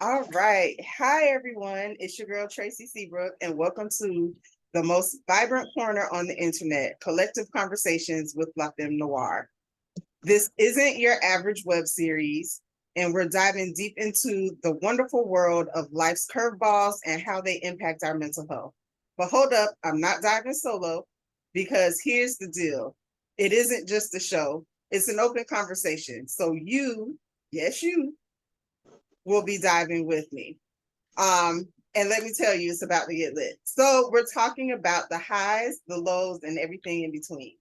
All right. Hi, everyone. It's your girl, Tracy Seabrook, and welcome to the most vibrant corner on the internet, Collective Conversations with La Femme Noir. This isn't your average web series, and we're diving deep into the wonderful world of life's curveballs and how they impact our mental health. But hold up, I'm not diving solo because here's the deal. It isn't just a show, it's an open conversation. So yes, you will be diving with me. And let me tell you, it's about to get lit. So we're talking about the highs, the lows, and everything in between.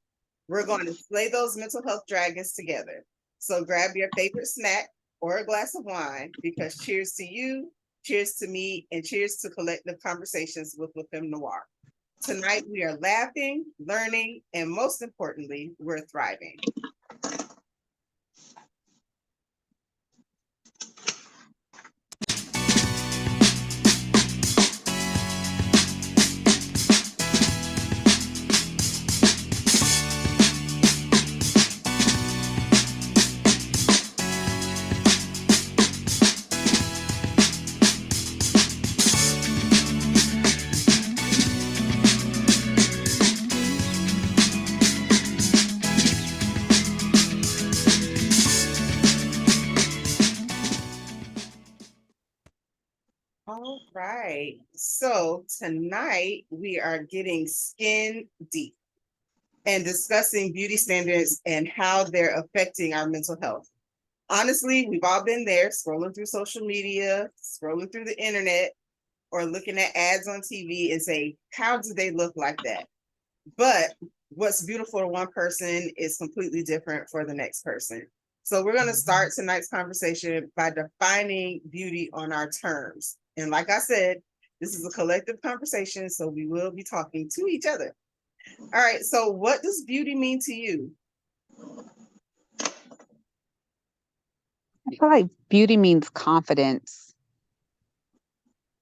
We're going to slay those mental health dragons together. So grab your favorite snack or a glass of wine because cheers to you, cheers to me, and cheers to collective conversations with La Femme Noir. Tonight we are laughing, learning, and most importantly, we're thriving. All right. So tonight we are getting skin deep and discussing beauty standards and how they're affecting our mental health. Honestly, we've all been there scrolling through social media, scrolling through the internet, or looking at ads on TV and say, how do they look like that? But what's beautiful to one person is completely different for the next person. So we're going to start tonight's conversation by defining beauty on our terms. And like I said, this is a collective conversation, so we will be talking to each other. All right, so what does beauty mean to you? I feel like beauty means confidence,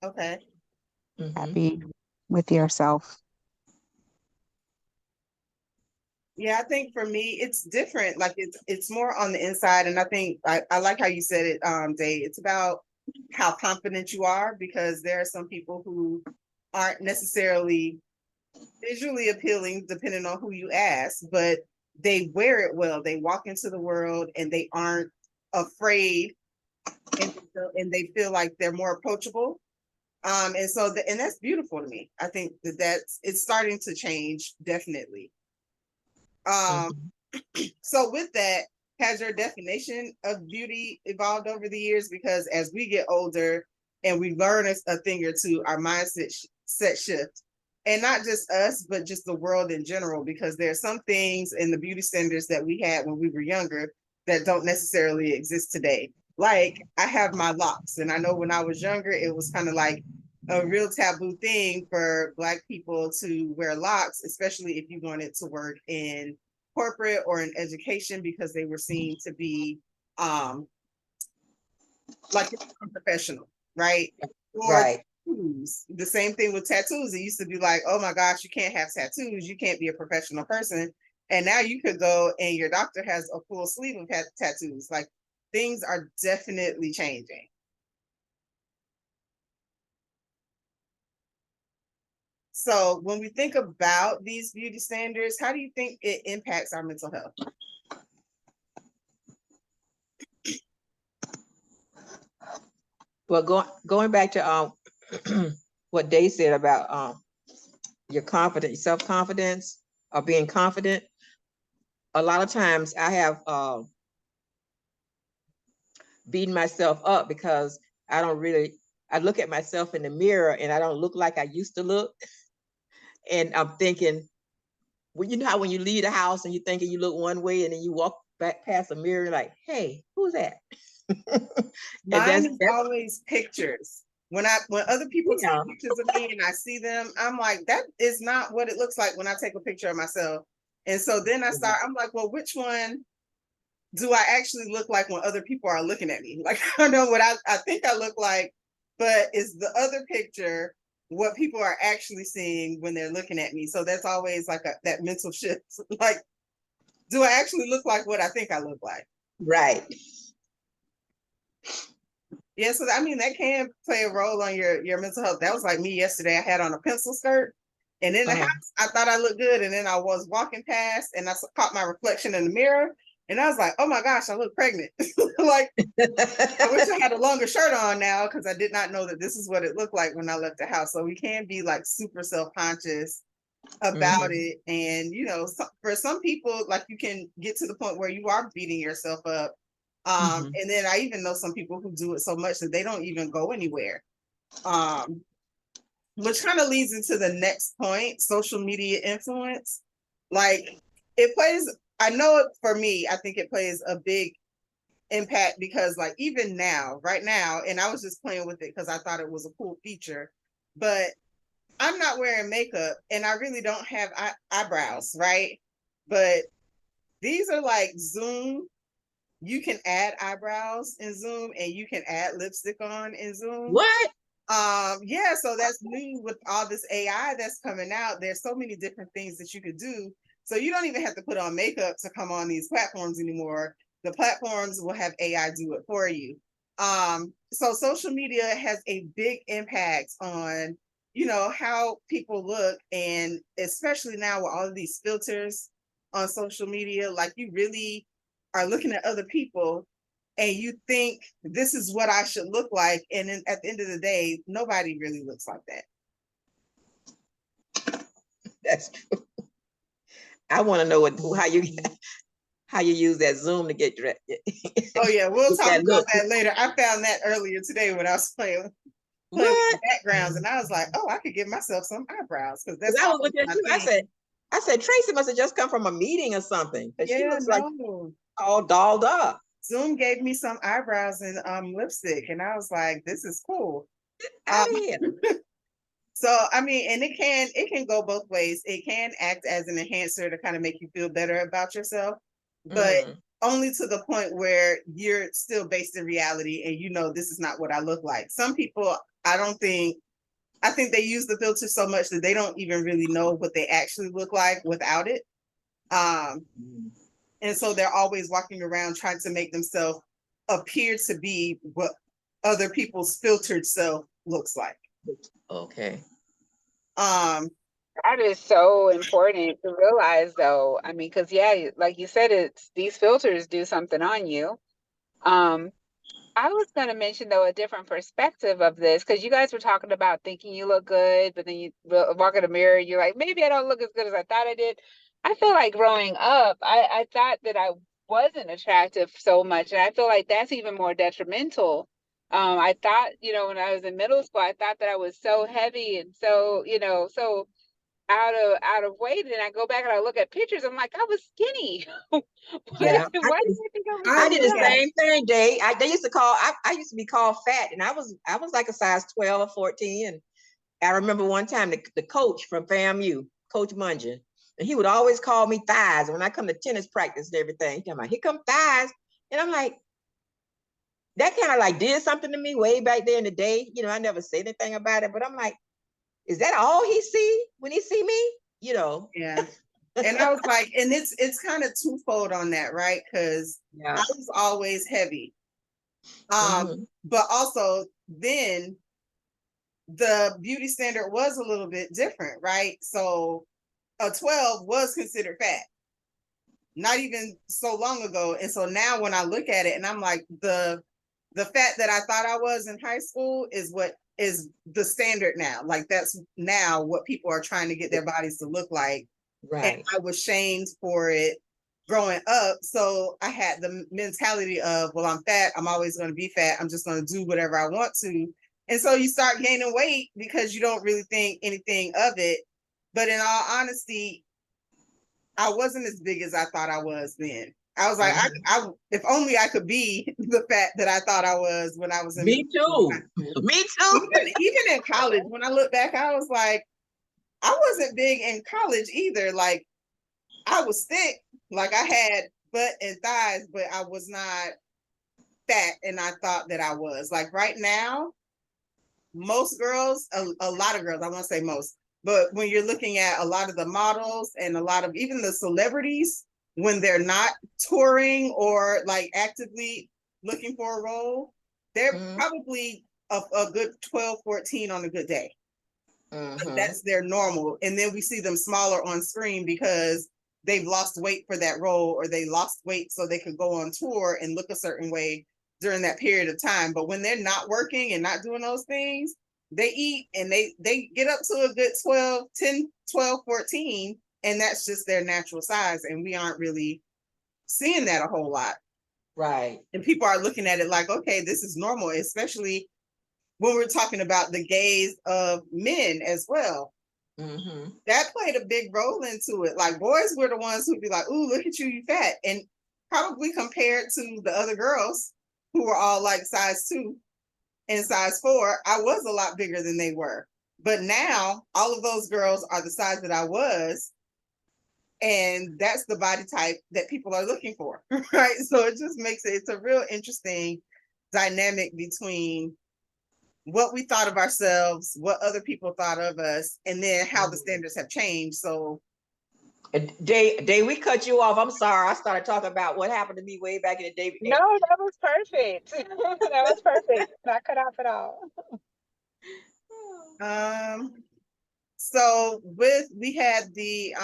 Okay. happy with yourself. Yeah, I think for me it's different. Like it's more on the inside. And I think I like how you said it, Day. It's about how confident you are because there are some people who aren't necessarily visually appealing depending on who you ask, but they wear it well. They walk into the world and they aren't afraid and they feel like they're more approachable. And that's beautiful to me. I think it's starting to change, definitely. Um, so with that, has your definition of beauty evolved over the years? Because as we get older and we learn a thing or two, our mindset set shift. And not just us, but just the world in general, because there are some things in the beauty standards that we had when we were younger that don't necessarily exist today. Like I have my locks, and I know when I was younger, it was kind of like a real taboo thing for Black people to wear locks, especially if you wanted to work in corporate or in education because they were seen to be um like unprofessional, right? Or Right. tattoos. The same thing with tattoos. It used to be like, oh my gosh, you can't have tattoos, you can't be a professional person. And now you could go and your doctor has a full sleeve of tattoos. Like things are definitely changing. So when we think about these beauty standards, how do you think it impacts our mental health? Well, going back to what Dave said about your confidence, self confidence, or being confident. A lot of times, I have beaten myself up because I don't really. I look at myself in the mirror and I don't look like I used to look, and I'm thinking, well, you know how when you leave the house and you're thinking you look one way and then you walk back past the mirror like, hey, who's that? And Mine is always pictures. When other people yeah. take pictures of me and I see them, I'm like, that is not what it looks like when I take a picture of myself. And so then I'm like, well, which one do I actually look like when other people are looking at me? Like, I know what I think I look like, but is the other picture what people are actually seeing when they're looking at me? So that's always like that mental shift. Like, do I actually look like what I think I look like? Right. Yeah, so I mean that can play a role on your mental health. That was like me yesterday. I had on a pencil skirt, and in the Uh-huh. house I thought I looked good, and then I was walking past, and I caught my reflection in the mirror, and I was like, "Oh my gosh, I look pregnant!" Like I wish I had a longer shirt on now because I did not know that this is what it looked like when I left the house. So we can be like super self-conscious about Mhm. it, and for some people, like you can get to the point where you are beating yourself up. Mhm. And then I even know some people who do it so much that they don't even go anywhere. Um, which kind of leads into the next point, social media influence. Like it plays, I know it for me, I think it plays a big impact because like even now, right now, and I was just playing with it because I thought it was a cool feature, but I'm not wearing makeup and I really don't have eyebrows, right? But these are like Zoom. You can add eyebrows in Zoom and you can add lipstick on in Zoom. What? Yeah, so that's new with all this AI that's coming out. There's so many different things that you could do. So you don't even have to put on makeup to come on these platforms anymore. The platforms will have AI do it for you. So social media has a big impact on, how people look, and especially now with all of these filters on social media, like you really are looking at other people and you think this is what I should look like. And then at the end of the day, nobody really looks like that. That's true. I want to know how you use that Zoom to get dressed. Oh yeah, we'll Get talk that about look. that later. I found that earlier today when I was playing with the What? backgrounds, and I was like, oh, I could give myself some eyebrows because that's Because I was always looking at my you. thing. I said Tracy must have just come from a meeting or something because she Yeah, looks like no. all dolled up. Zoom gave me some eyebrows and lipstick, and I was like, this is cool. Out Um, of here. so I mean, and it can go both ways. It can act as an enhancer to kind of make you feel better about yourself, but Mhm. only to the point where you're still based in reality and this is not what I look like. Some people, I think they use the filter so much that they don't even really know what they actually look like without it. Um, Mhm. and so they're always walking around trying to make themselves appear to be what other people's filtered self looks like. Okay. Um, That is so important to realize, though. I mean, because yeah, like you said, it's these filters do something on you. Um, I was going to mention though a different perspective of this because you guys were talking about thinking you look good, but then you walk in the mirror, you're like, maybe I don't look as good as I thought I did. I feel like growing up, I thought that I wasn't attractive so much, and I feel like that's even more detrimental. I thought, when I was in middle school, I thought that I was so heavy and so, so out of weight, and I go back and I look at pictures, I'm like, I was skinny. why Yeah. did I think I was I I so did the yeah, fat? same thing, Dave. They used to call. I used to be called fat, and I was like a size 12 or 14. And I remember one time the coach from FAMU, Coach Mungeon, and he would always call me thighs. And when I come to tennis practice and everything, I'm like, here come thighs, and I'm like, that kind of like did something to me way back there in the day. I never said anything about it, but I'm like, is that all he see when he see me? yeah. And I was like, and it's kind of twofold on that, right? Because Yeah. I was always heavy. Mm-hmm. But also then the beauty standard was a little bit different, right? So a 12 was considered fat, not even so long ago. And so now when I look at it and I'm like, the fat that I thought I was in high school is what is the standard now. Like that's now what people are trying to get their bodies to look like. And Right. I was shamed for it growing up. So I had the mentality of, well, I'm fat. I'm always going to be fat. I'm just going to do whatever I want to. And so you start gaining weight because you don't really think anything of it. But in all honesty, I wasn't as big as I thought I was then. I was like, Mhm. if only I could be the fat that I thought I was when I was in Me middle school, high too. school. Me too. Even in college, when I look back, I was like, I wasn't big in college either. Like I was thick, like I had butt and thighs, but I was not fat, and I thought that I was. Like right now, most girls, a lot of girls, I won't say most, but when you're looking at a lot of the models and a lot of even the celebrities, when they're not touring or like actively looking for a role, they're Mhm. probably a good 12, 14 on a good day. Mhm. That's their normal. And then we see them smaller on screen because they've lost weight for that role, or they lost weight so they could go on tour and look a certain way during that period of time. But when they're not working and not doing those things, they eat and they get up to a good 12, 10, 12, 14, and that's just their natural size. And we aren't really seeing that a whole lot. Right. And people are looking at it like, okay, this is normal, especially when we're talking about the gaze of men as well. Mhm. That played a big role into it. Like, boys were the ones who'd be like, "Ooh, look at you, you fat," and probably compared to the other girls who were all like size 2 and size 4, I was a lot bigger than they were. But now all of those girls are the size that I was, and that's the body type that people are looking for, right? So it just makes it's a real interesting dynamic between what we thought of ourselves, what other people thought of us, and then how the standards have changed. So Day, we cut you off. I'm sorry. I started talking about what happened to me way back in the day. No, that was perfect. That was perfect. Not cut off at all. um so with we have the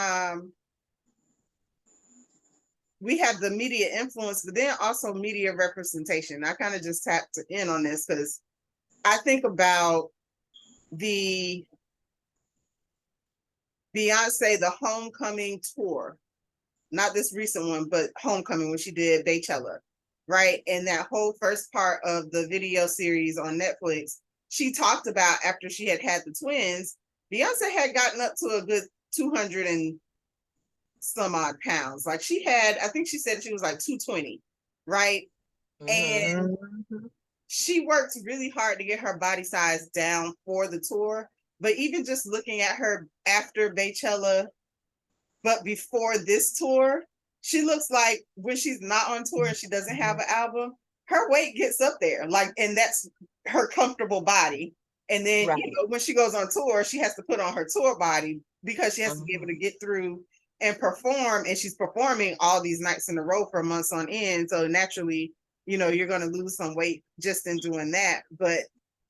media influence, but then also media representation. I kind of just tapped in on this because I think about the Beyonce, the Homecoming tour, not this recent one, but Homecoming when she did Beychella, right? And that whole first part of the video series on Netflix, she talked about after she had the twins, Beyonce had gotten up to a good 200 and some odd pounds. Like she had, I think she said she was like 220, right? And Mhm. she worked really hard to get her body size down for the tour. But even just looking at her after Beychella, but before this tour, she looks like when she's not on tour and she doesn't have an album, her weight gets up there. Like, and that's her comfortable body. And then, Right. you know, when she goes on tour, she has to put on her tour body because she has to be able to get through and perform. And she's performing all these nights in a row for months on end. So naturally, you know, you're going to lose some weight just in doing that. But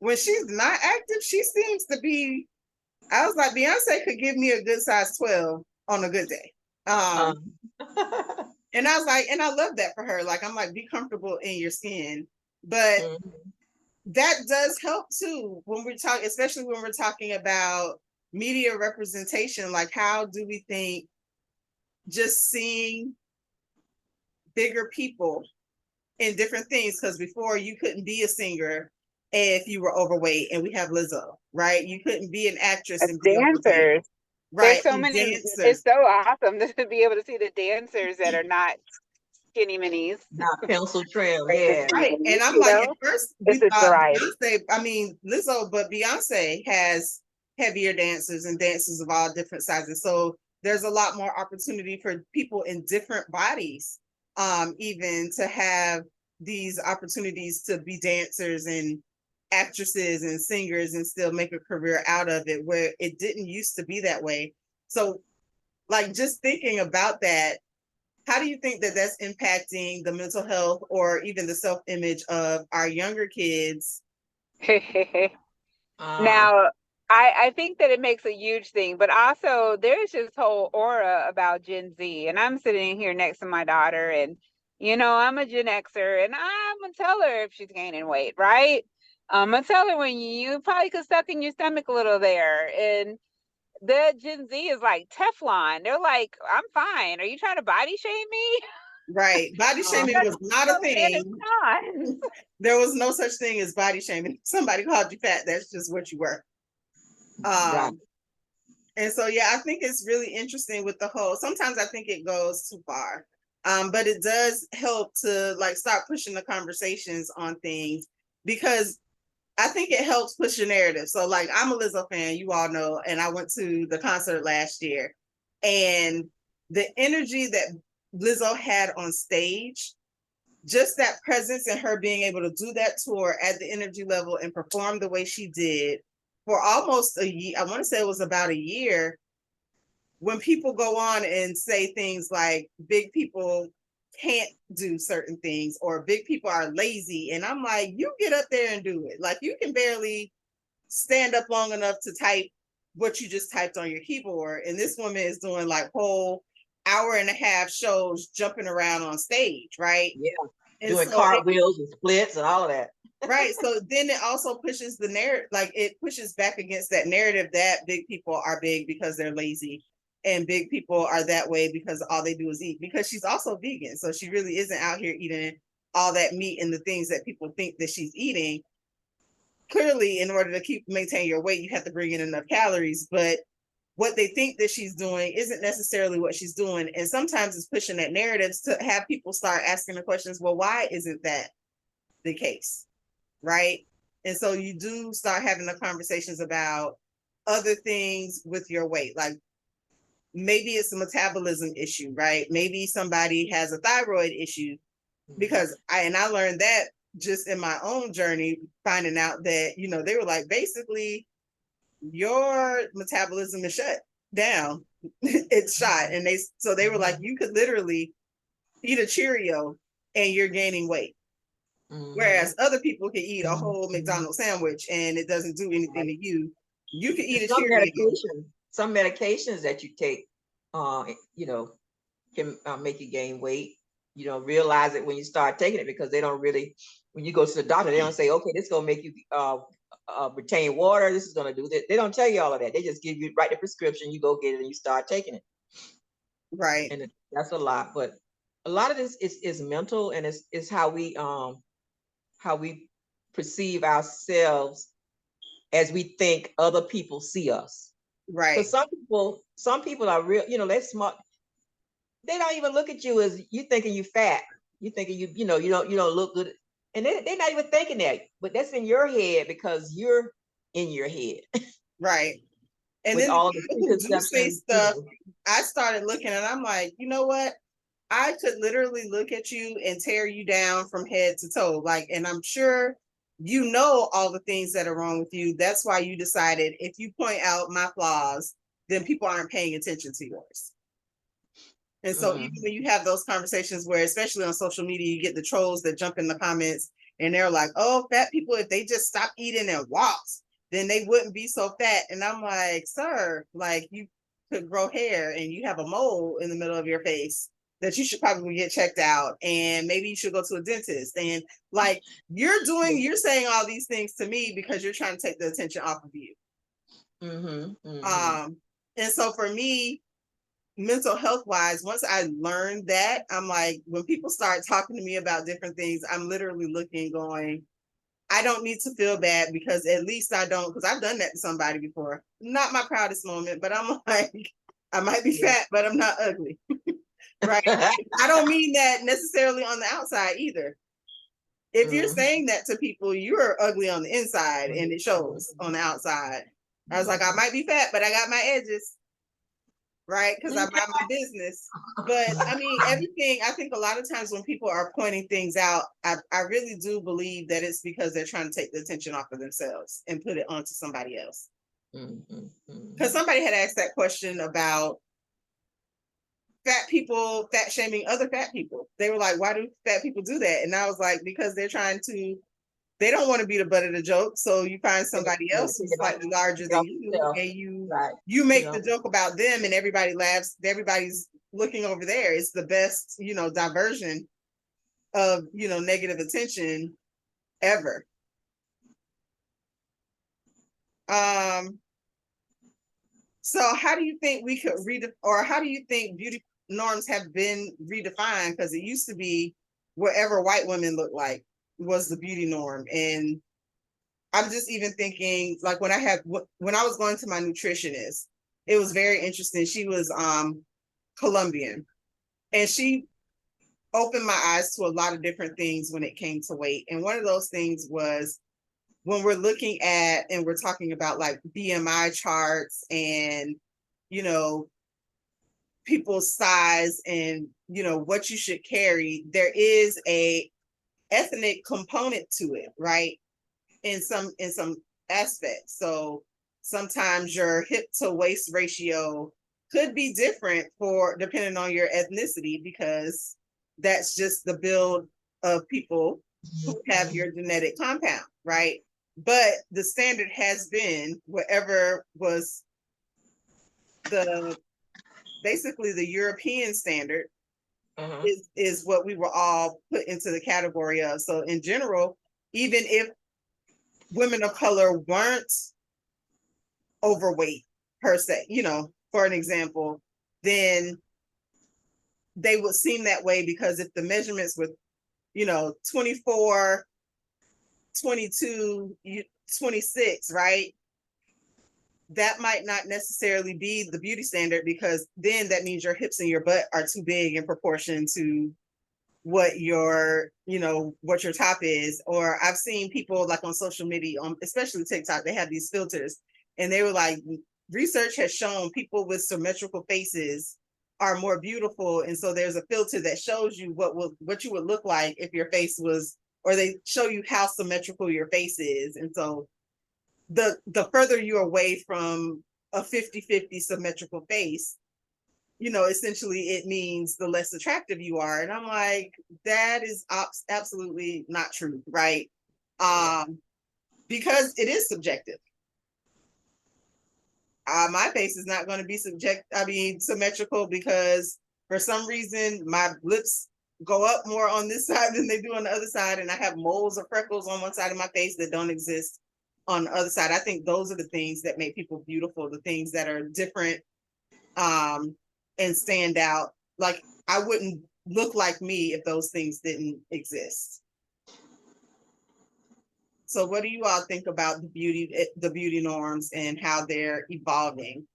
when she's not active, she seems to be, I was like, Beyonce could give me a good size 12 on a good day. And I was like, and I love that for her. Like, I'm like, be comfortable in your skin. But that does help too when we're talking, especially when we're talking about media representation. Like, how do we think just seeing bigger people in different things? Because before you couldn't be a singer if you were overweight, and we have Lizzo, right? You couldn't be an actress and be overweight, Dancers. There's right? so And many. dancers, It's so awesome to be able to see the dancers that are not skinny minis. Not pencil trail. Right, the Yeah. skinny right. And minis, I'm you like, at know? first It's we a thought variety. Beyonce, I mean Lizzo, but Beyonce has heavier dancers and dancers of all different sizes. So there's a lot more opportunity for people in different bodies, even to have these opportunities to be dancers and actresses and singers and still make a career out of it, where it didn't used to be that way. So like just thinking about that, how do you think that that's impacting the mental health or even the self-image of our younger kids? Uh, Now, I think that it makes a huge thing, but also there's this whole aura about Gen Z. And I'm sitting here next to my daughter, and I'm a Gen Xer, and I'm gonna tell her if she's gaining weight, right? I'm gonna tell her when you probably could suck in your stomach a little there. And the Gen Z is like Teflon. They're like, I'm fine. Are you trying to body shame me? Right. Body shaming uh, was not a It's thing. not. There was no such thing as body shaming. If somebody called you fat, that's just what you were. right. Um, and so yeah, I think it's really interesting with the whole, sometimes I think it goes too far. But it does help to like start pushing the conversations on things, because I think it helps push your narrative. So like I'm a Lizzo fan, you all know, and I went to the concert last year, and the energy that Lizzo had on stage, just that presence and her being able to do that tour at the energy level and perform the way she did for almost a year. I want to say it was about a year. When people go on and say things like big people can't do certain things, or big people are lazy. And I'm like, you get up there and do it. Like, you can barely stand up long enough to type what you just typed on your keyboard. And this woman is doing like whole hour and a half shows jumping around on stage, right? Yeah. And Doing so cartwheels and splits and all of that. right. So then it also pushes the narrative, like it pushes back against that narrative that big people are big because they're lazy, and big people are that way because all they do is eat. Because she's also vegan. So she really isn't out here eating all that meat and the things that people think that she's eating. Clearly, in order to maintain your weight, you have to bring in enough calories. But what they think that she's doing isn't necessarily what she's doing. And sometimes it's pushing that narratives to have people start asking the questions, well, why isn't that the case? Right. And so you do start having the conversations about other things with your weight. Like, maybe it's a metabolism issue, right? Maybe somebody has a thyroid issue, because I learned that just in my own journey, finding out that, they were like, basically, your metabolism is shut down. It's shot. And they were like, you could literally eat a Cheerio and you're gaining weight. Whereas other people can eat a whole McDonald's sandwich and it doesn't do anything to you. You can eat a Cheerio. Some medications that you take, can make you gain weight. You don't realize it when you start taking it, because they don't really, when you go to the doctor, they don't say, okay, this is going to make you retain water. This is going to do that. They don't tell you all of that. They just write the prescription, you go get it and you start taking it. Right. And that's a lot, but a lot of this is mental, and it's how we perceive ourselves as we think other people see us. Right. Because some people are real, they're smart. They don't even look at you as you thinking you fat. You thinking you don't look good. And they're not even thinking that, but that's in your head because you're in your head. Right. And with then all the the people who do say stuff, you know. I started looking and I'm like, you know what? I could literally look at you and tear you down from head to toe. Like, and I'm sure you know all the things that are wrong with you. That's why you decided if you point out my flaws, then people aren't paying attention to yours. And so even when you have those conversations where, especially on social media, you get the trolls that jump in the comments and they're like, oh, fat people, if they just stop eating and walked, then they wouldn't be so fat. And I'm like, sir, like, you could grow hair and you have a mole in the middle of your face that you should probably get checked out, and maybe you should go to a dentist. And like, you're saying all these things to me because you're trying to take the attention off of you. And so for me, mental health wise, once I learned that, I'm like, when people start talking to me about different things, I'm literally looking, going, I don't need to feel bad, because at least I don't, because I've done that to somebody before. Not my proudest moment, but I'm like, I might be fat, but I'm not ugly. Right. I don't mean that necessarily on the outside either. If you're saying that to people, you're ugly on the inside and it shows on the outside. I was like, I might be fat, but I got my edges. Right. Because I mind my business. But I mean, everything, I think a lot of times when people are pointing things out, I really do believe that it's because they're trying to take the attention off of themselves and put it onto somebody else. Because somebody had asked that question about fat people fat shaming other fat people. They were like, why do fat people do that? And I was like, because they don't want to be the butt of the joke. So you find somebody else who's slightly larger than you, and you make the joke about them, and everybody laughs. Everybody's looking over there. It's the best, diversion of, negative attention ever. So how do you think we could how do you think beauty norms have been redefined? Because it used to be whatever white women look like was the beauty norm. And I'm just even thinking, like, when I was going to my nutritionist, it was very interesting. She was Colombian, and she opened my eyes to a lot of different things when it came to weight. And one of those things was, when we're looking at and we're talking about like BMI charts and, people's size and, what you should carry, there is a ethnic component to it, right? In some aspects. So sometimes your hip to waist ratio could be different depending on your ethnicity, because that's just the build of people who have your genetic compound, right? But the standard has been whatever was the basically the European standard is what we were all put into the category of. So in general, even if women of color weren't overweight per se, you know, for an example, then they would seem that way because if the measurements were, you know, 24, 22, 26, right? That might not necessarily be the beauty standard because then that means your hips and your butt are too big in proportion to what your, you know, what your top is. Or I've seen people like on social media, especially TikTok, they have these filters and they were like, research has shown people with symmetrical faces are more beautiful. And so there's a filter that shows you what you would look like if your face was, or they show you how symmetrical your face is. And so the further you're away from a 50-50 symmetrical face, you know, essentially it means the less attractive you are. And I'm like, that is absolutely not true, right? Because it is subjective. My face is not going to be symmetrical because for some reason my lips go up more on this side than they do on the other side. And I have moles or freckles on one side of my face that don't exist on the other side. I think those are the things that make people beautiful, the things that are different and stand out. Like I wouldn't look like me if those things didn't exist. So what do you all think about the beauty norms and how they're evolving?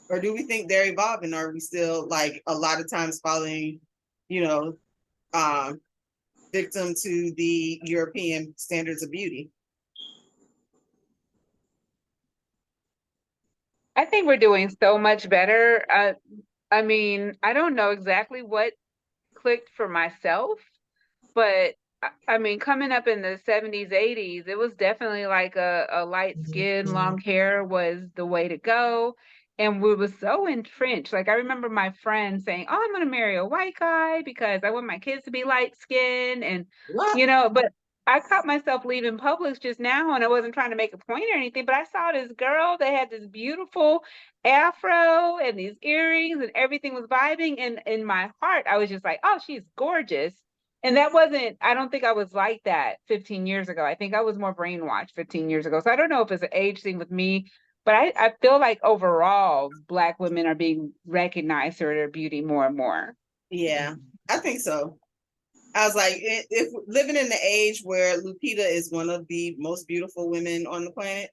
Or do we think they're evolving? Or are we still like a lot of times falling, you know, victim to the European standards of beauty? I think we're doing so much better. I mean, I don't know exactly what clicked for myself, but I mean, coming up in the 70s, 80s, it was definitely like a light skin, long hair was the way to go. And we were so entrenched. Like I remember my friend saying, "Oh, I'm gonna marry a white guy because I want my kids to be light skinned." And What? you know, but I caught myself leaving Publix just now, and I wasn't trying to make a point or anything, but I saw this girl that had this beautiful afro and these earrings, and everything was vibing. And in my heart, I was just like, "Oh, she's gorgeous." And that wasn't, I don't think I was like that 15 years ago. I think I was more brainwashed 15 years ago. So I don't know if it's an age thing with me, but I feel like overall, Black women are being recognized for their beauty more and more. Yeah, I think so. I was like, if living in the age where Lupita is one of the most beautiful women on the planet,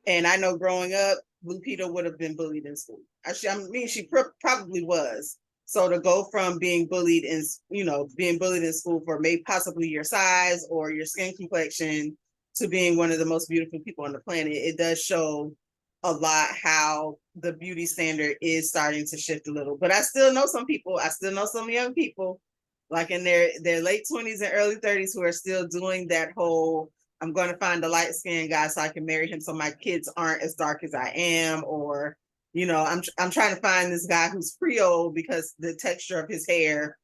and I know growing up, Lupita would have been bullied in school. I mean, she probably was. So to go from being bullied in, you know, being bullied in school for maybe possibly your size or your skin complexion to being one of the most beautiful people on the planet, it does show a lot how the beauty standard is starting to shift a little. But I still know some people, I still know some young people like in their late 20s and early 30s who are still doing that whole, I'm going to find a light skinned guy so I can marry him so my kids aren't as dark as I am. Or, you know, I'm trying to find this guy who's Creole because the texture of his hair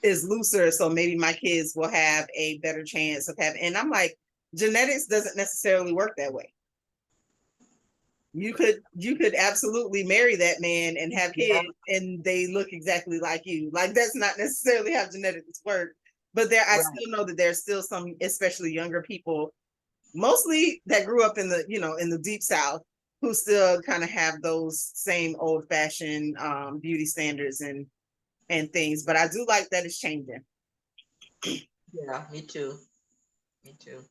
is looser. So maybe my kids will have a better chance of having, and I'm like, genetics doesn't necessarily work that way. You could absolutely marry that man and have kids and they look exactly like you. Like that's not necessarily how genetics work. But I still know that there's still some, especially younger people, mostly that grew up in the, you know, in the deep South, who still kind of have those same old fashioned beauty standards and things. But I do like that it's changing. Yeah, me too. Me too.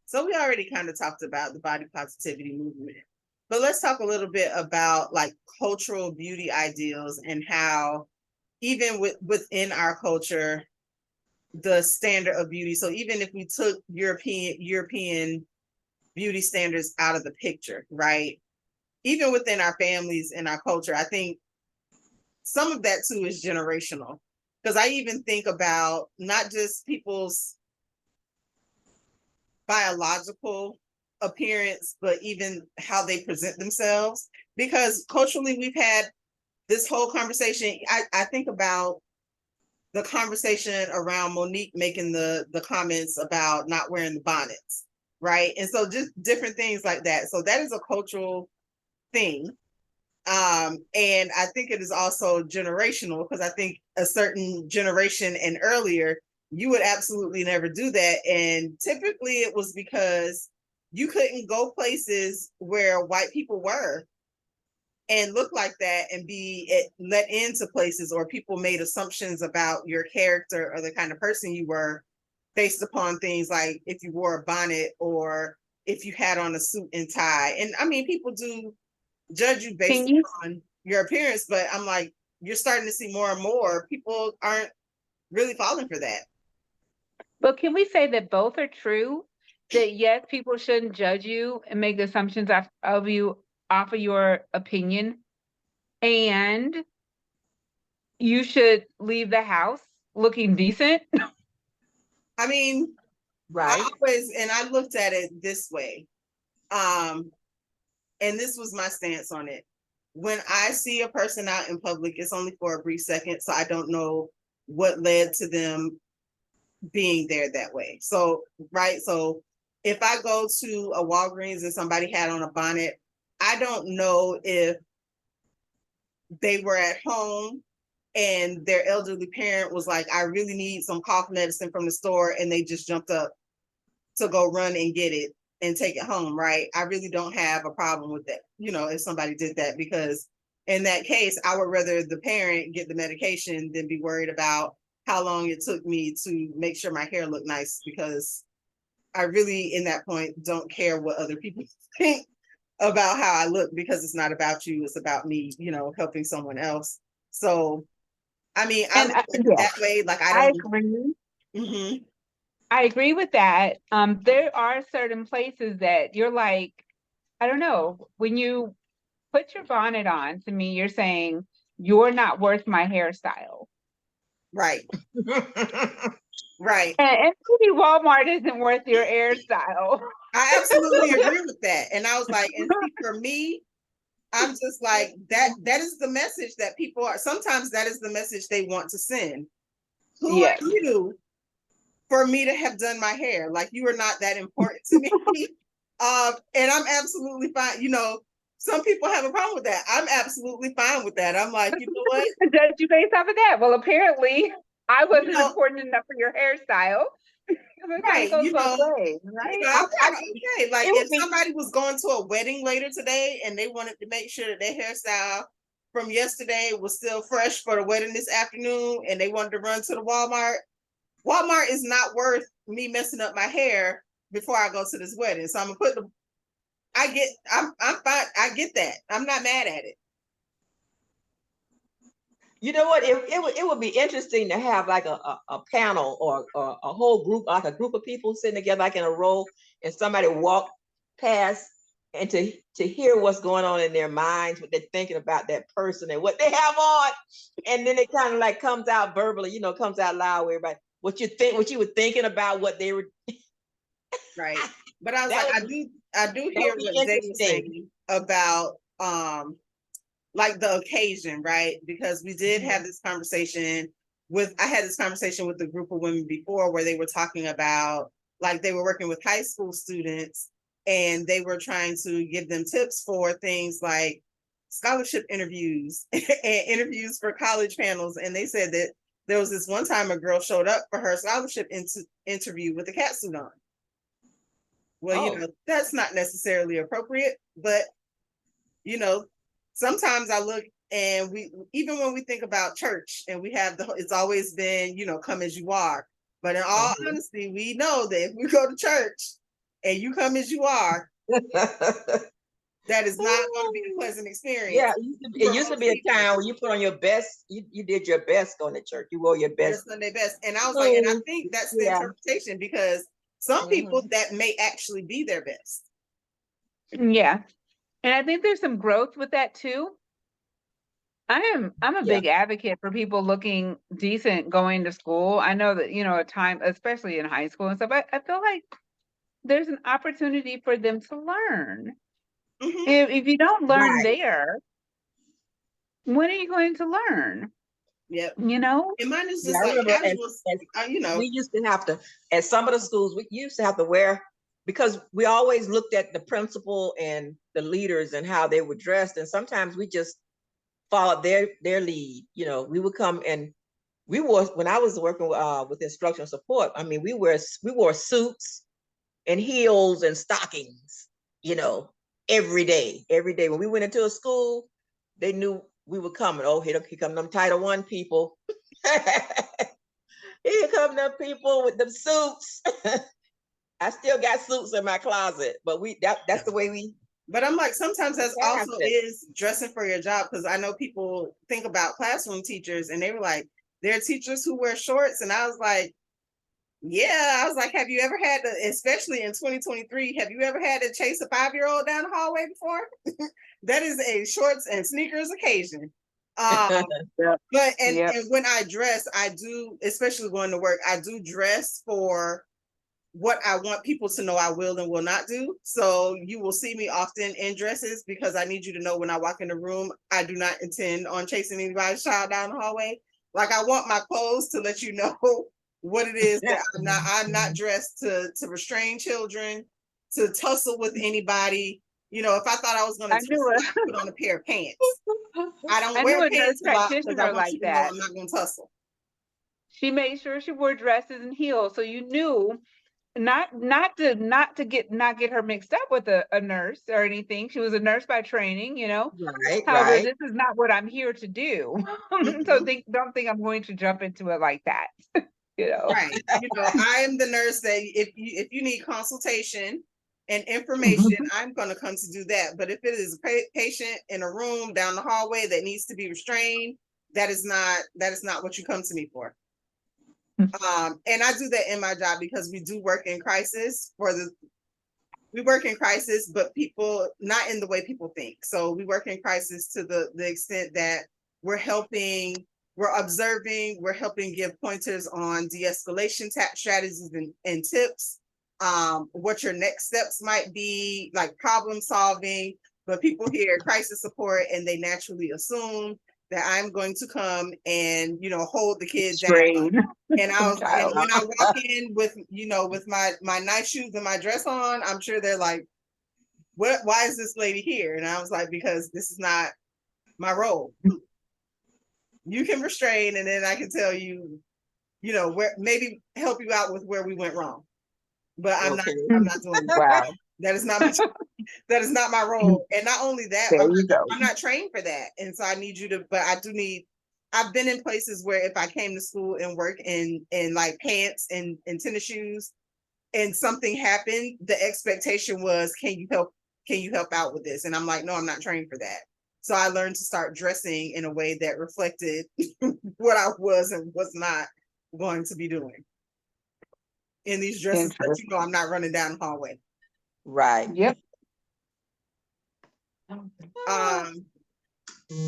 So we already kind of talked about the body positivity movement, but let's talk a little bit about like cultural beauty ideals and how even within our culture, the standard of beauty. So even if we took European beauty standards out of the picture, right? Even within our families and our culture, I think some of that too is generational. Because I even think about not just people's biological appearance, but even how they present themselves. Because culturally, we've had this whole conversation, I think about the conversation around Monique making the comments about not wearing the bonnets, right? And so just different things like that. So that is a cultural thing. And I think it is also generational, because I think a certain generation and earlier, you would absolutely never do that. And typically it was because you couldn't go places where white people were and look like that and be let into places, or people made assumptions about your character or the kind of person you were based upon things like if you wore a bonnet or if you had on a suit and tie. And I mean, people do judge you based Can you, on your appearance, but I'm like, you're starting to see more and more people aren't really falling for that. but can we say that both are true? That yes, people shouldn't judge you and make assumptions of you off of your opinion, and you should leave the house looking decent. I mean, Right. I looked at it this way. And this was my stance on it. When I see a person out in public, it's only for a brief second, so I don't know what led to them being there that way. So, right. So if I go to a Walgreens and somebody had on a bonnet, I don't know if they were at home and their elderly parent was like, I really need some cough medicine from the store, and they just jumped up to go run and get it and take it home, right? I really don't have a problem with that, if somebody did that, because in that case, I would rather the parent get the medication than be worried about how long it took me to make sure my hair looked nice, because I really, in that point, don't care what other people think about how I look, because it's not about you, it's about me, helping someone else. So, I mean, I And look at it yeah, that way, like I I don't. agree. Mhm. I agree with that. There are certain places that you're like, I don't know, when you put your bonnet on, to me, you're saying you're not worth my hairstyle. Right, right. And maybe Walmart isn't worth your hairstyle. I absolutely agree with that. And I was like, and see, for me, I'm just like, that is the message that people are, sometimes that is the message they want to send. Who are Yes. you for me to have done my hair? Like, you are not that important to me. And I'm absolutely fine. Some people have a problem with that. I'm absolutely fine with that. I'm like, you know what? Judge you based off of that. Well, apparently I You wasn't know, important enough for your hairstyle. It kind of right. goes both ways, right? I'm okay. Like, It would if be, somebody was going to a wedding later today and they wanted to make sure that their hairstyle from yesterday was still fresh for the wedding this afternoon, and they wanted to run to the Walmart is not worth me messing up my hair before I go to this wedding. So I'm gonna put I'm fine. I get that. I'm not mad at it. you know what? It would be interesting to have like a panel or a whole group, like a group of people sitting together, like in a row, and somebody walk past, and to hear what's going on in their minds, what they're thinking about that person and what they have on, and then it kind of like comes out verbally, comes out loud with everybody. What you were thinking about, what they were. Right. But I was That like, would I do that hear would be what Zay was interesting. saying about like the occasion, right? Because we did have this conversation I had this conversation with a group of women before, where they were talking about, like, they were working with high school students, and they were trying to give them tips for things like scholarship interviews and interviews for college panels. And they said that there was this one time a girl showed up for her scholarship interview with a cat suit on. Well, Oh. that's not necessarily appropriate, but you know, sometimes I look, and even when we think about church, and we have it's always been, come as you are. But in all Mhm. honesty, we know that if we go to church and you come as you are, that is not going to be a pleasant Yeah, experience it for used to most be a people. time when you put on your best, you did your best going to church. You wore your Your best Sunday best. And I was like, and I clothes. think that's the Yeah. interpretation, because some people, Mhm. that may actually be their best. Yeah. And I think there's some growth with that too. I'm a Yeah. big advocate for people looking decent going to school. I know that, a time, especially in high school and stuff, I feel like there's an opportunity for them to learn. Mm-hmm. If you don't learn Right. there, when are you going to learn? Yep. You know? And mine is Yeah, just I like remember casual, you know. we used to have to, at some of the schools, we used to have to wear, because we always looked at the principal and the leaders and how they were dressed. And sometimes we just followed their lead. You know, we would come and we wore, when I was working with instructional support, I mean, we wore suits and heels and stockings, you know, every day. Every day when we went into a school, they knew we were coming. Oh, here come them Title I people. Here come them people with them suits. I still got suits in my closet, but that's the way we But I'm like, sometimes that's passed also it. is dressing for your job, because I know people think about classroom teachers and they were like, there are teachers who wear shorts. And I was like, yeah, I was like, have you ever had to, especially in 2023, have you ever had to chase a 5-year-old down the hallway before? That is a shorts and sneakers occasion. Yep. But Yep. and when I dress, I do, especially going to work, I do dress for what I want people to know I will and will not do. So you will see me often in dresses, because I need you to know when I walk in the room, I do not intend on chasing anybody's child down the hallway. Like, I want my clothes to let you know what it is that I'm not dressed to restrain children, to tussle with anybody. You know, if I thought I was going to I knew tussle, it. I'd put on a pair of pants. I don't I knew wear a nurse pants a lot because I practitioner want you like to know that. I'm not going to tussle. She made sure she wore dresses and heels, so you knew not get her mixed up with a nurse or anything. She was a nurse by training, you know. Right, However, right. this is not what I'm here to do. So Mhm. don't think I'm going to jump into it like that. You know. Right. You know, I am the nurse that if you need consultation and information, I'm going to come to do that. But if it is a patient in a room down the hallway that needs to be restrained, that is not what you come to me for. And I do that in my job because we do work in crisis we work in crisis, but people not in the way people think. So we work in crisis to the extent that we're helping, we're observing, we're helping give pointers on de-escalation strategies and tips, what your next steps might be, like problem solving. But people hear crisis support and they naturally assume that I'm going to come and, you know, hold the kids down. Train And child. when I walk in with, you know, with my nice shoes and my dress on, I'm sure they're like, why is this lady here? And I was like, because this is not my role. You can restrain, and then I can tell you, you know, where maybe help you out with where we went wrong. But I'm Okay. not doing that. Wow. That is not my that is not my role. And not only that, There you go. I'm not trained for that. And so I need you to, but I do need, I've been in places where if I came to school and work in like pants and tennis shoes and something happened, the expectation was, can you help out with this? And I'm like, no, I'm not trained for that. So I learned to start dressing in a way that reflected what I was and was not going to be doing in these dresses that, you know, I'm not running down the hallway. Right. Yep.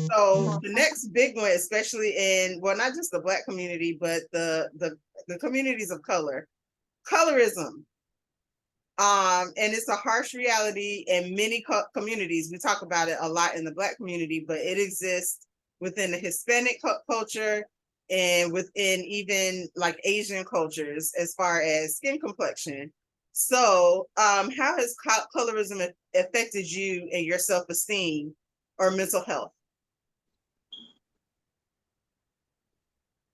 So the next big one, especially in, well, not just the Black community, but the communities of color, colorism. And it's a harsh reality in many communities. We talk about it a lot in the Black community, but it exists within the Hispanic culture and within even like Asian cultures as far as skin complexion. So how has colorism affected you and your self-esteem or mental health?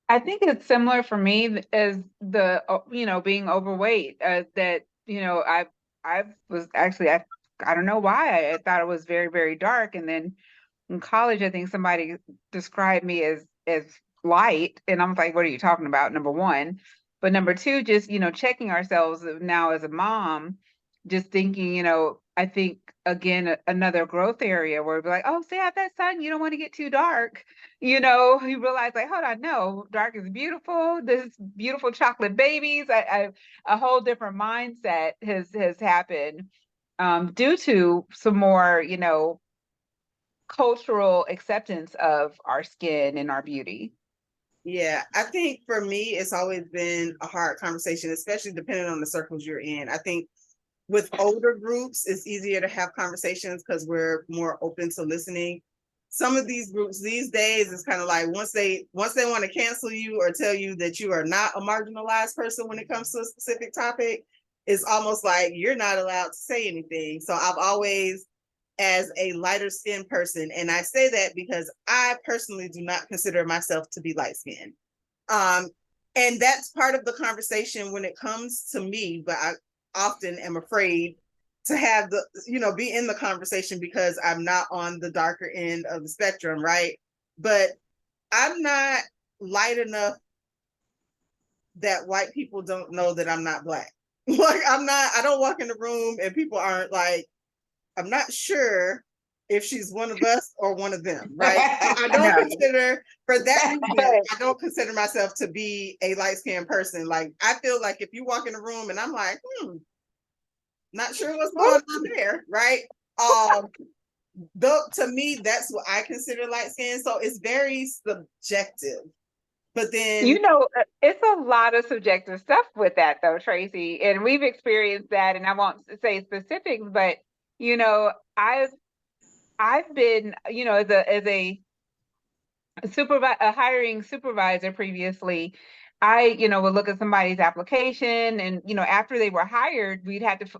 I think it's similar for me as the you know, being overweight. That you know, I was actually I don't know why I thought it was very very dark, and then in college I think somebody described me as light, and I'm like, what are you talking about? Number one, but number two, just you know, checking ourselves now as a mom, just thinking, you know, I think again another growth area where we're like, oh, stay out that sun, you don't want to get too dark. You know, you realize like, hold on, no, dark is beautiful. This beautiful chocolate babies. A whole different mindset has happened due to some more, you know, cultural acceptance of our skin and our beauty. Yeah, I think for me, it's always been a hard conversation, especially depending on the circles you're in. I think with older groups, it's easier to have conversations because we're more open to listening. some of these groups these days is kind of like once they want to cancel you or tell you that you are not a marginalized person when it comes to a specific topic, it's almost like you're not allowed to say anything. So I've always, as a lighter skinned person, and I say that because I personally do not consider myself to be light skinned. And that's part of the conversation when it comes to me, but I often am afraid to have the, be in the conversation because I'm not on the darker end of the spectrum, right? But I'm not light enough that white people don't know that I'm not Black. Like I don't walk in the room and people aren't like, I'm not sure if she's one of us or one of them, right? I don't consider, for that reason, I don't consider myself to be a light-skinned person. Like, I feel like if you walk in the room and I'm like, not sure what's going on there, right? To me, that's what I consider light skin. So it's very subjective. But then, it's a lot of subjective stuff with that, though, Tracy. And we've experienced that, and I won't say specifics, but I've been, as a hiring supervisor previously, I, would look at somebody's application and, after they were hired,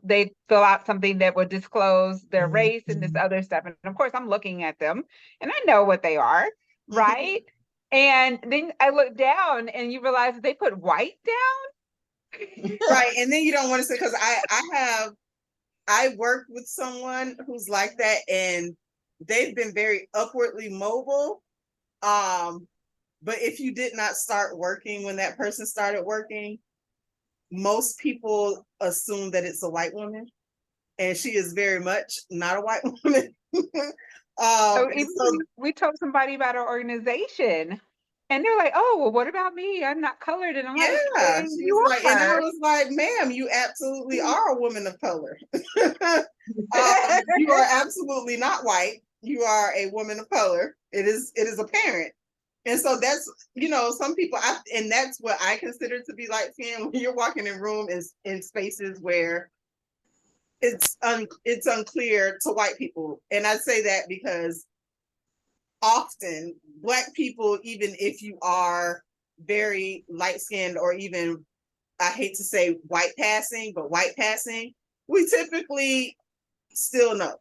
they'd fill out something that would disclose their race and this other stuff. And of course I'm looking at them and I know what they are, right? And then I look down and you realize that they put white down. Right. And then you don't want to say, because I worked with someone who's like that and they've been very upwardly mobile. But if you did not start working when that person started working, most people assume that it's a white woman, and she is very much not a white woman. So we told somebody about our organization, and they're like, "Oh, well, what about me? I'm not colored." And I'm like, "Yeah, you are." Like, and I was like, "Ma'am, you absolutely are a woman of color. You are absolutely not white. You are a woman of color. It is apparent." And so that's, some people, and that's what I consider to be light skin. When you're walking in room is in spaces where it's unclear to white people. And I say that because often Black people, even if you are very light skinned or even, I hate to say white passing, we typically still know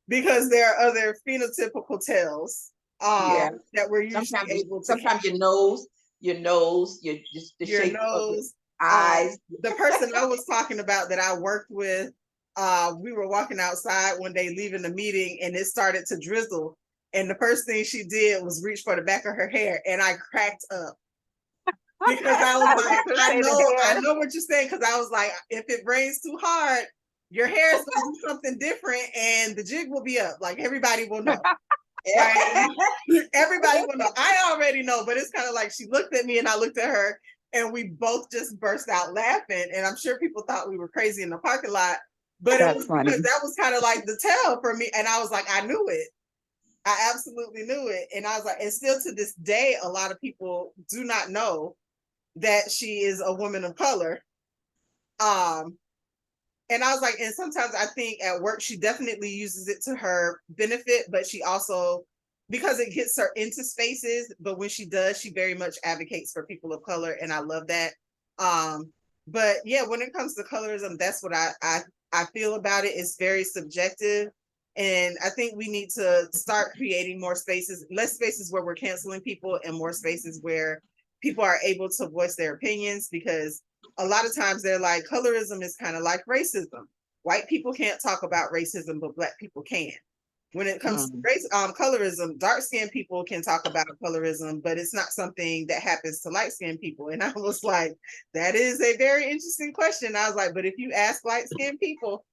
because there are other phenotypical tells that we're usually able to. Sometimes your nose, your shape of your eyes. The person I was talking about that I worked with, we were walking outside one day leaving the meeting and it started to drizzle. And the first thing she did was reach for the back of her hair, and I cracked up. Because I was like, I know what you're saying, because I was like, if it rains too hard, your hair is gonna do something different and the jig will be up. Like everybody will know. Right? Everybody will know. I already know, but it's kind of like she looked at me and I looked at her and we both just burst out laughing. And I'm sure people thought we were crazy in the parking lot, but that was kind of like the tell for me. And I was like, I knew it. I absolutely knew it. And I was like, and still to this day, a lot of people do not know that she is a woman of color. And I was like, and sometimes I think at work, she definitely uses it to her benefit, but she also, because it gets her into spaces, but when she does, she very much advocates for people of color. And I love that. But yeah, when it comes to colorism, that's what I feel about it. It's very subjective. And I think we need to start creating more spaces, less spaces where we're canceling people and more spaces where people are able to voice their opinions, because a lot of times they're like, colorism is kind of like racism. White people can't talk about racism, but Black people can. When it comes to colorism, dark-skinned people can talk about colorism, but it's not something that happens to light-skinned people. And I was like, that is a very interesting question. I was like, but if you ask light-skinned people,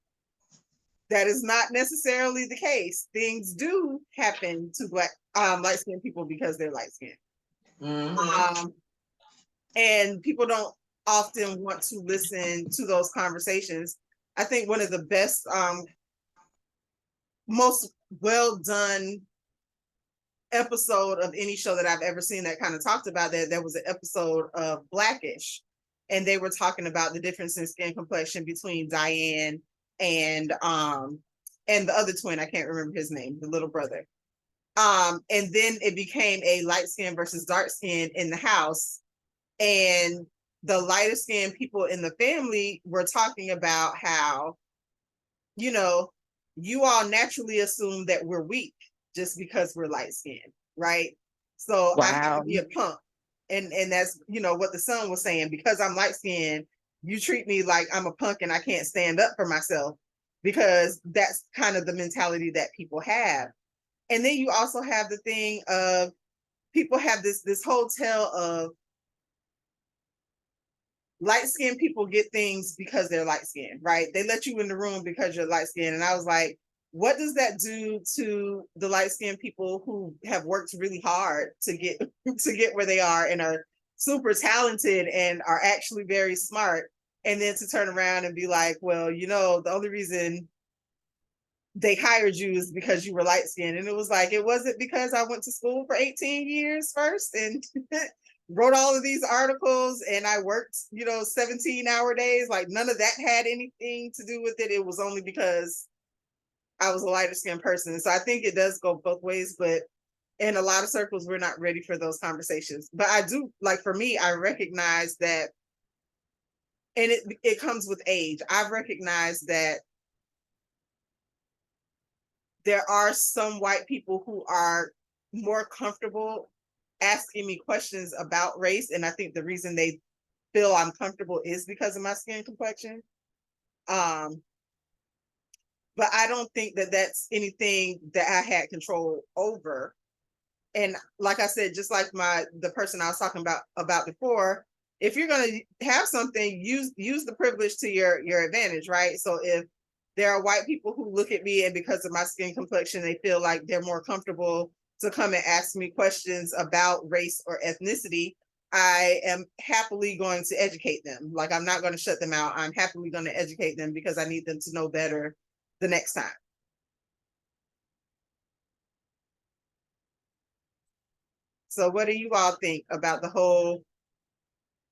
that is not necessarily the case. Things do happen to Black light-skinned people because they're light-skinned. And people don't often want to listen to those conversations. I think one of the best, most well done episode of any show that I've ever seen that kind of talked about that, there was an episode of Blackish, and they were talking about the difference in skin complexion between Diane and the other twin. I can't remember his name, the little brother. And then it became a light skin versus dark skin in the house. And the lighter skinned people in the family were talking about how, you know, you all naturally assume that we're weak just because we're light skinned, right? So I have to Wow. be a punk. And that's, you know, what the son was saying, because I'm light skinned, you treat me like I'm a punk and I can't stand up for myself, because that's kind of the mentality that people have. And then you also have the thing of people have this whole tale of light skinned people get things because they're light skinned, right? They let you in the room because you're light skinned. And I was like, what does that do to the light skinned people who have worked really hard to get to get where they are and are super talented and are actually very smart? And then to turn around and be like, well, you know, the only reason they hired you is because you were light skinned. And it was like, it wasn't because I went to school for 18 years first and wrote all of these articles and I worked, you know, 17-hour days. Like none of that had anything to do with it. It was only because I was a lighter skinned person. So I think it does go both ways, but in a lot of circles, we're not ready for those conversations. But I do, like for me, I recognize that, and it comes with age. I've recognized that there are some white people who are more comfortable asking me questions about race. And I think the reason they feel I'm comfortable is because of my skin complexion. But I don't think that that's anything that I had control over. And like I said, just like the person I was talking about before, if you're going to have something, use the privilege to your advantage, right? So if there are white people who look at me and because of my skin complexion, they feel like they're more comfortable to come and ask me questions about race or ethnicity, I am happily going to educate them. Like I'm not going to shut them out. I'm happily going to educate them because I need them to know better the next time. So what do you all think about the whole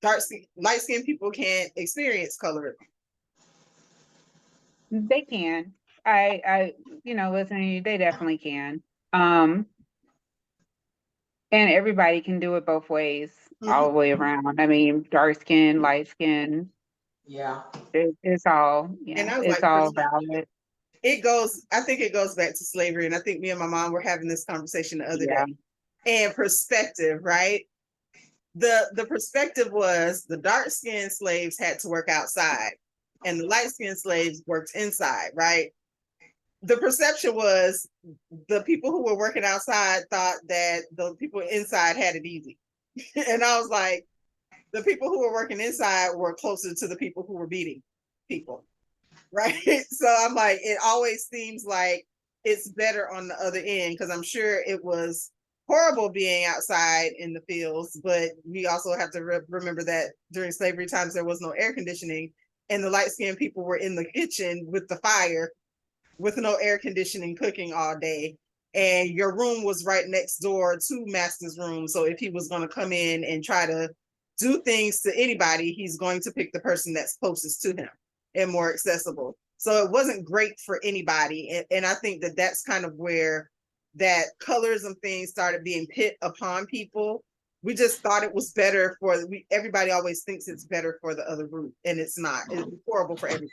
light skinned people can't experience colorism? They can. Listen, they definitely can. Um, and everybody can do it both ways, all the way around. I mean, dark skin, light skin, Yeah. it's all, And yeah, I was it's like, all valid. I think it goes back to slavery. And I think me and my mom were having this conversation the other day. Yeah. And perspective, right? The perspective was the dark skinned slaves had to work outside and the light skinned slaves worked inside, right? The perception was the people who were working outside thought that the people inside had it easy. And I was like, the people who were working inside were closer to the people who were beating people, right? So I'm like, it always seems like it's better on the other end, because I'm sure it was horrible being outside in the fields, but we also have to remember that during slavery times there was no air conditioning, and the light skinned people were in the kitchen with the fire with no air conditioning cooking all day. And your room was right next door to master's room. So if he was going to come in and try to do things to anybody, he's going to pick the person that's closest to him and more accessible. So it wasn't great for anybody. And I think that that's kind of where that colorism thing started being pit upon people. We just thought it was better for everybody always thinks it's better for the other group, and it's not. It's horrible for everybody.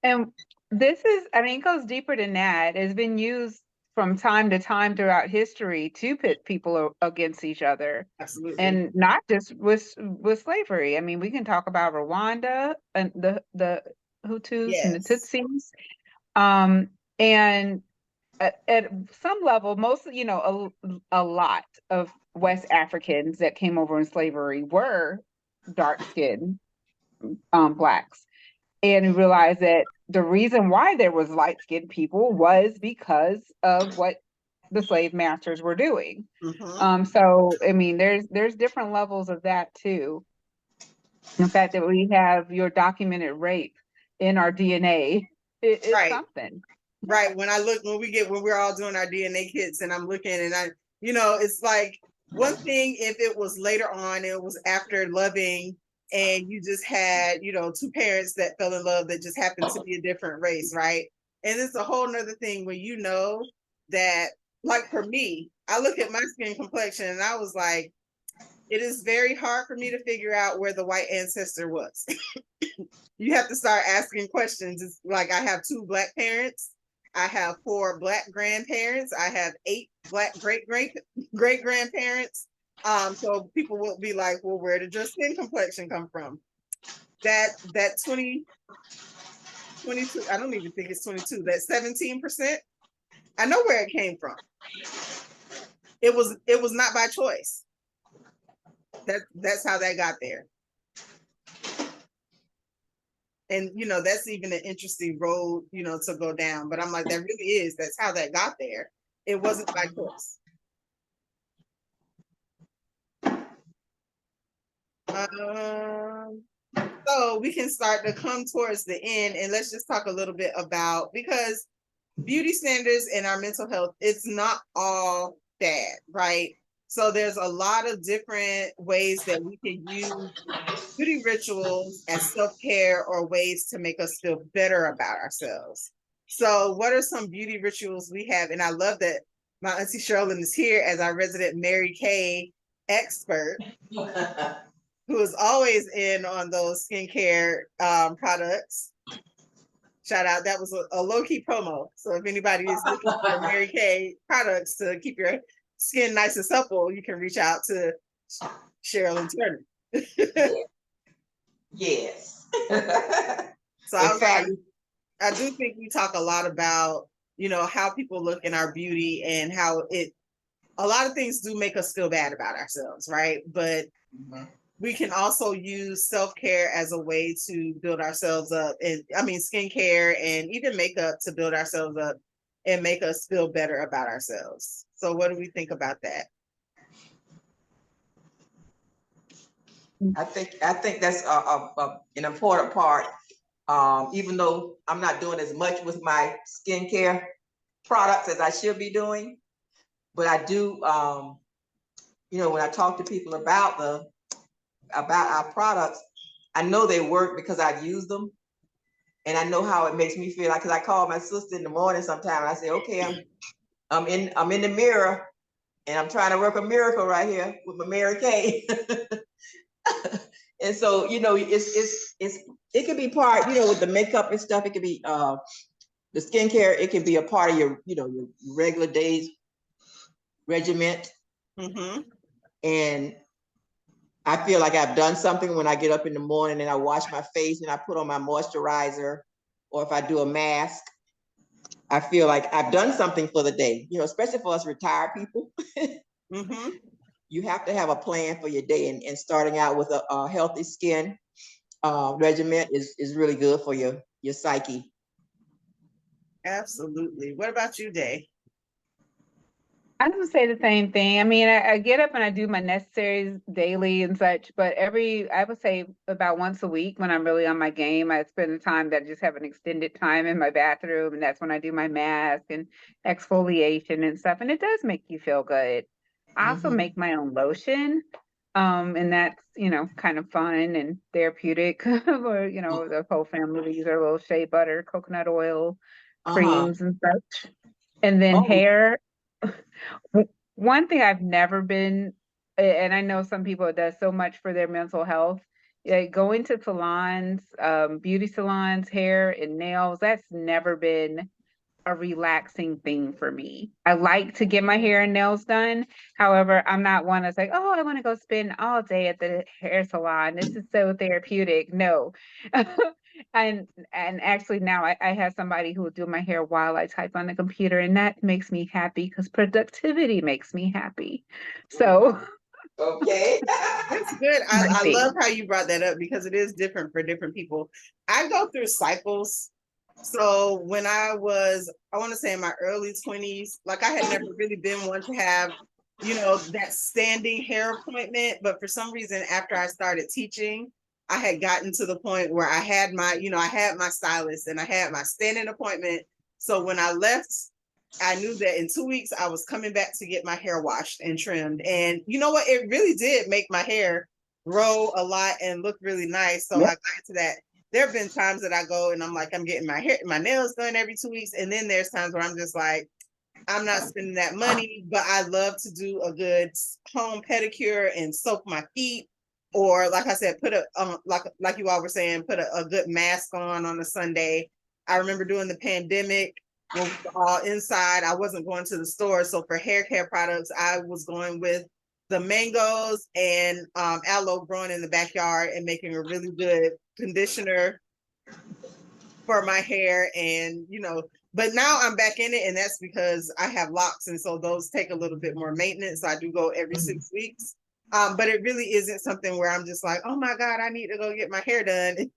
And it goes deeper than that. It's been used from time to time throughout history to pit people against each other. Absolutely. And not just with slavery. I mean, we can talk about Rwanda and the Hutus and the Yes. Tutsis. And at some level, a lot of West Africans that came over in slavery were dark skinned blacks. And we realized that the reason why there was light skinned people was because of what the slave masters were doing. So I mean, there's different levels of that too. The fact that we have your documented rape in our DNA, it's Right. something. Right. When we're all doing our DNA kits and I'm looking and it's like one thing if it was later on, it was after loving and you just had, two parents that fell in love that just happened to be a different race, right? And it's a whole nother thing when you know that like for me, I look at my skin complexion and I was like, it is very hard for me to figure out where the white ancestor was. You have to start asking questions. It's like I have 2 Black parents. I have 4 Black grandparents. I have 8 Black great grandparents. So people will be like, well, where did your skin complexion come from? That 22, I don't even think it's 22, that 17%, I know where it came from. It was not by choice. That's how that got there. And that's even an interesting road, to go down. But I'm like, that really is, that's how that got there. It wasn't by choice. So we can start to come towards the end, and let's just talk a little bit about, because beauty standards and our mental health, it's not all bad, right? So there's a lot of different ways that we can use beauty rituals as self-care or ways to make us feel better about ourselves. So what are some beauty rituals we have? And I love that my auntie Sherilyn is here as our resident Mary Kay expert, who is always in on those skincare products. Shout out, that was a low-key promo. So if anybody is looking for Mary Kay products to keep your skin nice and supple, you can reach out to Sherilyn Turner. Yes. So I do think we talk a lot about, how people look in our beauty and how a lot of things do make us feel bad about ourselves, right? But we can also use self-care as a way to build ourselves up. And I mean, skincare and even makeup to build ourselves up and make us feel better about ourselves. So what do we think about that? I think that's an important part. Even though I'm not doing as much with my skincare products as I should be doing, but I do. When I talk to people about our products, I know they work because I've used them, and I know how it makes me feel. Like, cause I call my sister in the morning sometime, and I say, okay, I'm in the mirror, and I'm trying to work a miracle right here with my Mary Kay. And so, it could be part, with the makeup and stuff. It could be the skincare. It can be a part of your, your regular days regiment. And I feel like I've done something when I get up in the morning and I wash my face and I put on my moisturizer, or if I do a mask, I feel like I've done something for the day, especially for us retired people. You have to have a plan for your day, and starting out with a healthy skin regimen is really good for your psyche. Absolutely. What about you, Day? I would say the same thing. I mean, I get up and I do my necessaries daily and such, but I would say about once a week when I'm really on my game, I spend the time that I just have an extended time in my bathroom, and that's when I do my mask and exfoliation and stuff, and it does make you feel good. I also make my own lotion, and that's, kind of fun and therapeutic. Or, the whole family uses our little shea butter, coconut oil, creams and such. And then hair. One thing I've never been, and I know some people, it does so much for their mental health, going to salons, beauty salons, hair and nails, that's never been a relaxing thing for me. I like to get my hair and nails done. However, I'm not one that's like, oh, I want to go spend all day at the hair salon. This is so therapeutic. No. And actually now I have somebody who will do my hair while I type on the computer, and that makes me happy because productivity makes me happy. So okay. That's good. I love how you brought that up, because it is different for different people. I go through cycles. So when I want to say in my early 20s, like I had never really been one to have, that standing hair appointment. But for some reason, after I started teaching, I had gotten to the point where I had I had my stylist and I had my standing appointment. So when I left, I knew that in 2 weeks I was coming back to get my hair washed and trimmed. And you know what? It really did make my hair grow a lot and look really nice. So I got to that. There have been times that I go and I'm like, I'm getting my nails done every 2 weeks. And then there's times where I'm just like, I'm not spending that money, but I love to do a good home pedicure and soak my feet. Or like I said, put a like you all were saying, put a good mask on a Sunday. I remember during the pandemic when we were all inside, I wasn't going to the store. So for hair care products, I was going with the mangoes and aloe growing in the backyard and making a really good conditioner for my hair. And but now I'm back in it, and that's because I have locks, and so those take a little bit more maintenance. So I do go every 6 weeks. But it really isn't something where I'm just like, oh my God, I need to go get my hair done.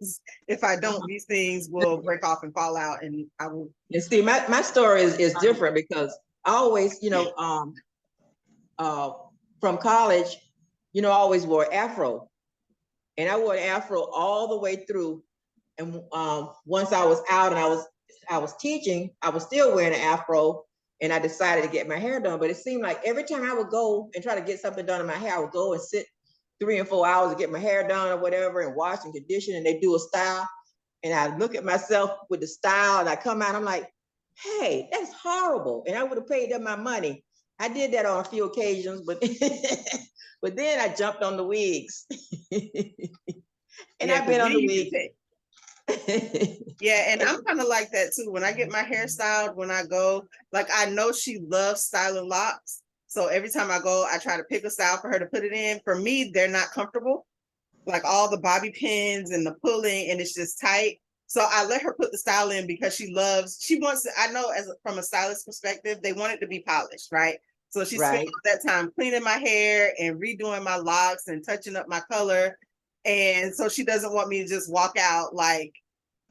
If I don't, these things will break off and fall out, and I will. And see, my story is different because I always, from college, I always wore afro, and I wore an afro all the way through. And once I was out and I was teaching, I was still wearing an afro, and I decided to get my hair done. But it seemed like every time I would go and try to get something done in my hair, I would go and sit 3 and 4 hours to get my hair done or whatever, and wash and condition, and they do a style. And I look at myself with the style, and I come out, I'm like, hey, that's horrible. And I would have paid them my money. I did that on a few occasions, but but then I jumped on the wigs. And I've been on the wigs. Yeah, and I'm kind of like that too. When I get my hair styled, when I go, like I know she loves styling locks. So every time I go, I try to pick a style for her to put it in. For me, they're not comfortable. Like all the bobby pins and the pulling, and it's just tight. So I let her put the style in because she wants to, I know from a stylist perspective, they want it to be polished, right? So she spent all that time cleaning my hair and redoing my locks and touching up my color. And so she doesn't want me to just walk out like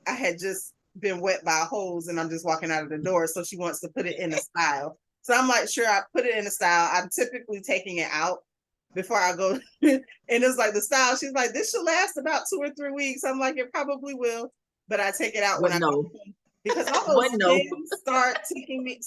I had just been wet by a hose and I'm just walking out of the door. So she wants to put it in a style. So I'm like, sure, I put it in a style. I'm typically taking it out before I go. And it's like the style, she's like, this should last about 2 or 3 weeks. I'm like, it probably will. But I take it out when I go because all those pins start sticking me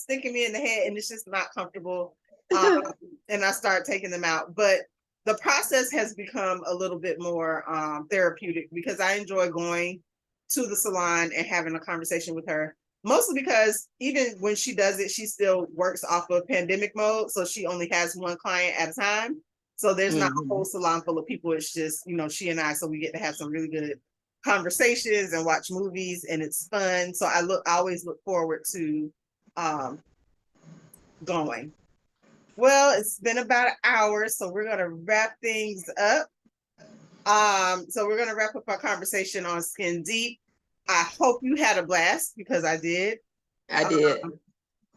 in the head, and it's just not comfortable. And I start taking them out. But the process has become a little bit more therapeutic because I enjoy going to the salon and having a conversation with her. Mostly because even when she does it, she still works off of pandemic mode. So she only has one client at a time. So there's not a whole salon full of people. It's just, she and I, so we get to have some really good conversations and watch movies, and it's fun. So I always look forward to going. Well, it's been about an hour, so we're gonna wrap things up. So we're gonna wrap up our conversation on Skin Deep. I hope you had a blast because I did. I did.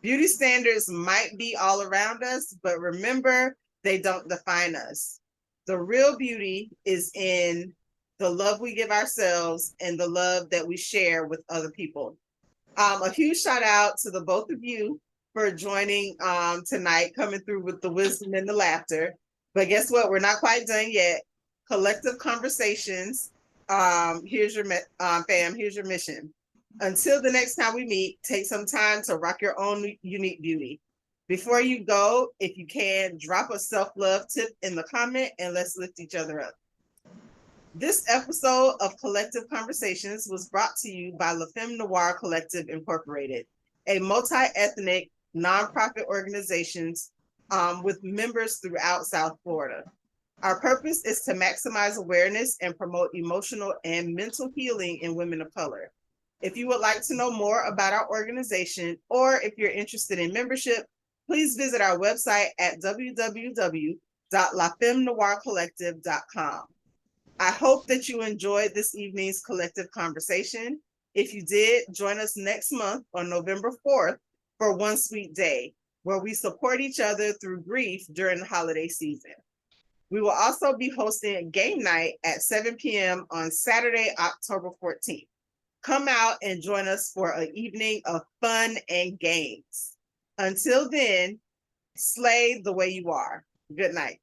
Beauty standards might be all around us, but remember, they don't define us. The real beauty is in the love we give ourselves and the love that we share with other people. A huge shout out to the both of you for joining tonight, coming through with the wisdom and the laughter. But guess what? We're not quite done yet. Collective Conversations. Here's your fam. Here's your mission. Until the next time we meet, take some time to rock your own unique beauty. Before you go, if you can, drop a self-love tip in the comment and let's lift each other up. This episode of Collective Conversations was brought to you by La Femme Noire Collective Incorporated, a multi-ethnic nonprofit organization with members throughout South Florida. Our purpose is to maximize awareness and promote emotional and mental healing in women of color. If you would like to know more about our organization, or if you're interested in membership, please visit our website at www.lafemmenoircollective.com. I hope that you enjoyed this evening's collective conversation. If you did, join us next month on November 4th for One Sweet Day, where we support each other through grief during the holiday season. We will also be hosting a game night at 7 p.m. on Saturday, October 14th. Come out and join us for an evening of fun and games. Until then, slay the way you are. Good night.